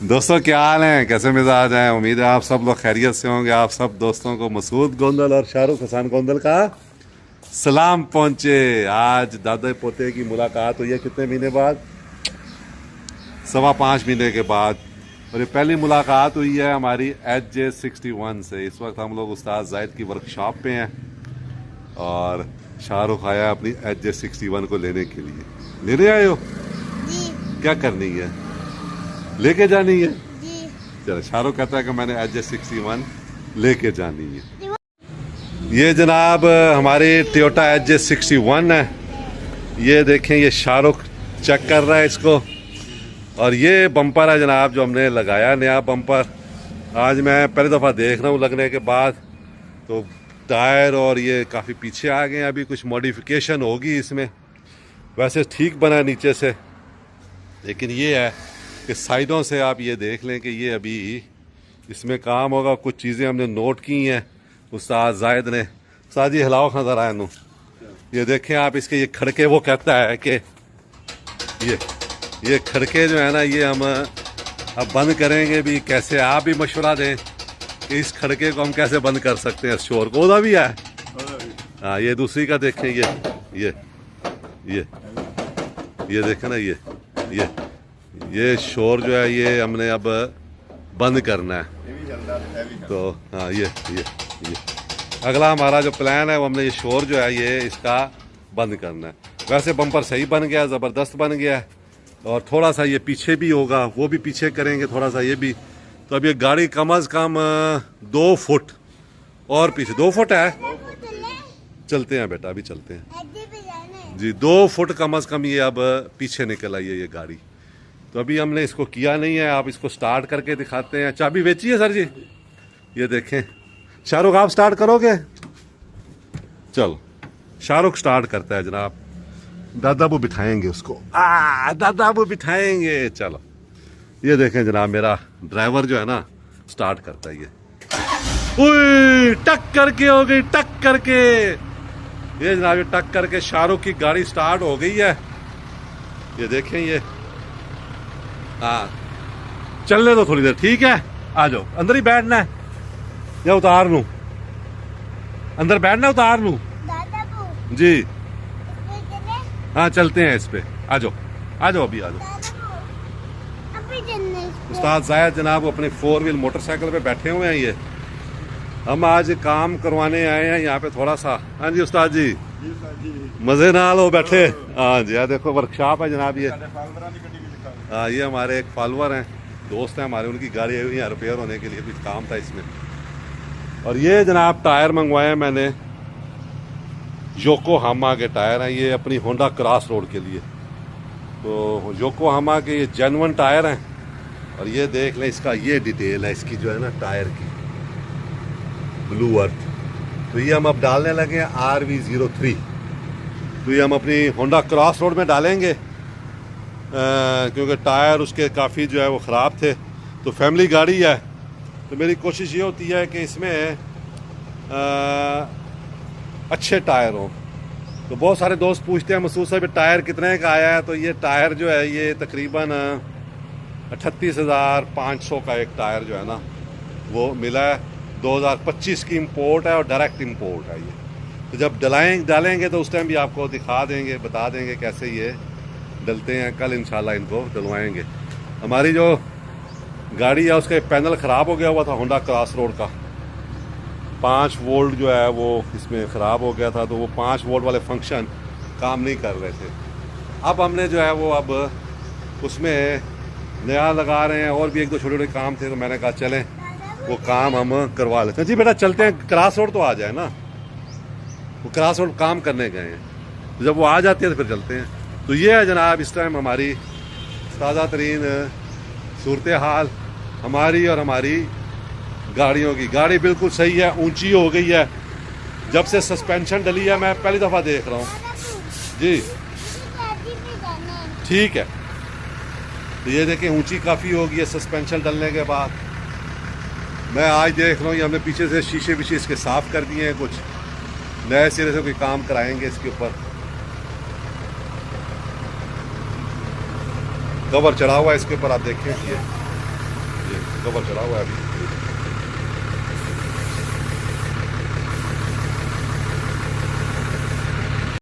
दोस्तों क्या हाल है, कैसे मिजाज हैं। उम्मीद है आप सब लोग खैरियत से होंगे। आप सब दोस्तों को मसूद गोंदल और शाहरुख हसन गोंदल का सलाम पहुंचे। आज दादा पोते की मुलाकात हुई है कितने महीने बाद, 5.25 महीने के बाद। और ये पहली मुलाकात हुई है हमारी HJ61 से। इस वक्त हम लोग उस्ताद जाहिद की वर्कशॉप पे हैं और शाहरुख आया अपनी HJ61 को लेने के लिए। लेने आए हो जी। क्या करनी है, लेके जानी है? जी। चलो, शाहरुख कहता है कि मैंने HJ61 लेके जानी है। ये जनाब हमारी टोयोटा HJ61 है। ये देखें, ये शाहरुख चेक कर रहा है इसको। और ये बम्पर है जनाब जो हमने लगाया, नया बम्पर। आज मैं पहली दफ़ा देख रहा हूँ लगने के बाद। तो टायर और ये काफ़ी पीछे आ गए हैं, अभी कुछ मॉडिफिकेशन होगी इसमें। वैसे ठीक बना है नीचे से, लेकिन ये है कि साइडों से आप ये देख लें कि ये अभी इसमें काम होगा। कुछ चीज़ें हमने नोट की हैं उस्ताद जाहिद ने। उस्ताद जी हिलाओ नजर आए नू, ये देखें आप इसके ये खड़के। वो कहता है कि ये खड़के जो है ना, ये हम अब बंद करेंगे भी कैसे। आप भी मशवरा दें कि इस खड़के को हम कैसे बंद कर सकते हैं। शोर को उदा भी है। हाँ, ये दूसरी का देखें, ये देखें ना, ये शोर जो है ये हमने अब बंद करना है। तो हाँ, ये अगला हमारा जो प्लान है वो हमने ये शोर जो है ये इसका बंद करना है। वैसे बम्पर सही बन गया, ज़बरदस्त बन गया है। और थोड़ा सा ये पीछे भी होगा, वो भी पीछे करेंगे थोड़ा सा ये भी। तो अब ये गाड़ी कम अज़ कम 2 फुट और पीछे 2 फुट है। चलते हैं बेटा, अभी चलते हैं जी। 2 फुट कम अज़ कम ये अब पीछे निकल आई है ये गाड़ी। तो अभी हमने इसको किया नहीं है, आप इसको स्टार्ट करके दिखाते हैं। चाबी बेची है सर जी? ये देखें, शाहरुख आप स्टार्ट करोगे? चलो, शाहरुख स्टार्ट करता है जनाब। दादाबू बिठाएंगे उसको, दादाबू बिठाएंगे। चलो, ये देखें जनाब, मेरा ड्राइवर जो है ना स्टार्ट करता है। ये टक करके हो गई, टक करके। ये जनाब ये टक करके शाहरुख की गाड़ी स्टार्ट हो गई है। ये देखें, ये हाँ, चलने दो थोड़ी देर, ठीक है। आ जाओ, अंदर ही बैठना है या उतार लूं? अंदर बैठना, उतार लूं? जी हाँ, चलते हैं इस पे। आ जाओ अभी आ जाओ। उस्ताद जाहिद जनाब अपने 4 व्हील मोटरसाइकिल पे बैठे हुए हैं। ये हम आज काम करवाने आए हैं यहाँ पे थोड़ा सा। हाँ जी उस्ताद जी, मजे ना लो बैठे। हाँ जी, देखो वर्कशॉप है जनाब ये। हाँ, ये हमारे एक फॉलोअर हैं, दोस्त हैं हमारे, उनकी गाड़ी आई हुई है रिपेयर होने के लिए, कुछ काम था इसमें। और ये जनाब टायर मंगवाए हैं मैंने, योकोहामा के टायर हैं ये अपनी होंडा क्रॉस रोड के लिए। तो योकोहामा के ये जेन्युइन टायर हैं। और ये देख लें, इसका ये डिटेल है इसकी जो है ना टायर की, ब्लू अर्थ। तो ये हम अब डालने लगे हैं RV03। तो ये हम अपनी होंडा क्रॉस रोड में डालेंगे क्योंकि टायर उसके काफ़ी जो है वो ख़राब थे। तो फैमिली गाड़ी है, तो मेरी कोशिश ये होती है कि इसमें अच्छे टायर हों। तो बहुत सारे दोस्त पूछते हैं मसूद साहब टायर कितने का आया है। तो ये टायर जो है ये तकरीबन 38,500 का एक टायर जो है ना वो मिला है। 2025 की इंपोर्ट है और डायरेक्ट इंपोर्ट है ये। तो जब डालेंगे तो उस टाइम भी आपको दिखा देंगे, बता देंगे कैसे ये डलते हैं। कल इंशाल्लाह इनको डलवाएंगे। हमारी जो गाड़ी है उसका पैनल ख़राब हो गया हुआ था होंडा क्रॉस रोड का। 5 वोल्ट जो है वो इसमें ख़राब हो गया था। तो वो 5 वोल्ट वाले फंक्शन काम नहीं कर रहे थे। अब हमने जो है वो अब उसमें नया लगा रहे हैं। और भी 1-2 छोटे छोटे काम थे, तो मैंने कहा चलें वो काम हम करवा लेते हैं। जी बेटा चलते हैं, क्रॉस रोड तो आ जाए ना। वो क्रॉस रोड काम करने गए हैं, तो जब वो आ जाती है तो फिर चलते हैं। तो ये है जनाब इस टाइम हमारी ताज़ा तरीन सूरत हाल हमारी और हमारी गाड़ियों की। गाड़ी बिल्कुल सही है, ऊंची हो गई है जब से सस्पेंशन डली है। मैं पहली दफ़ा देख रहा हूँ जी। ठीक है, तो ये देखें ऊंची काफ़ी हो गई है सस्पेंशन डलने के बाद। मैं आज देख रहा हूँ ये हमने पीछे से शीशे विशे इसके साफ़ कर दिए हैं। कुछ नए सिरे से कोई काम कराएंगे इसके ऊपर। कवर चढ़ा हुआ है इसके ऊपर, आप देखें ये ये गोबर चढ़ा हुआ है अभी।